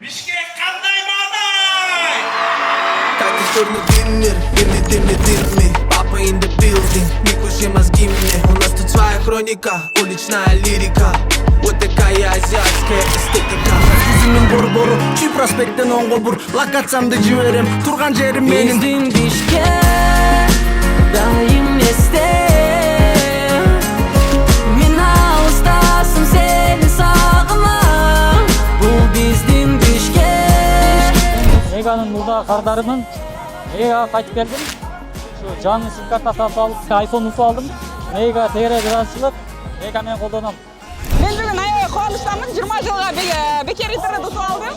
Бишкек кандай мадай? Качественный диннер, динни, папа in the building, Микуши мозгимне. У нас тут своя хроника, уличная лирика. Вот такая азиатская эстетика. Жүзүмүн борбору, Чүй проспекттен оңго бур. Локациямды жиберем, турган жерим менин. Биздин Бишкек дайым эсте. Мен алыстасым, сени сагынам. Бул биздин Бишкек. MEGAнын мурда кардарымын. MEGAга кайтып келдим. Ушу жаңы сим-карта сатып алып, iPhone утуп алдым. MEGA тегерек ыраазычылык. MEGA менен колдоном. Мен бүгүн аябай кубанычтамын. 20 жылга бекер интернет утуп алдым.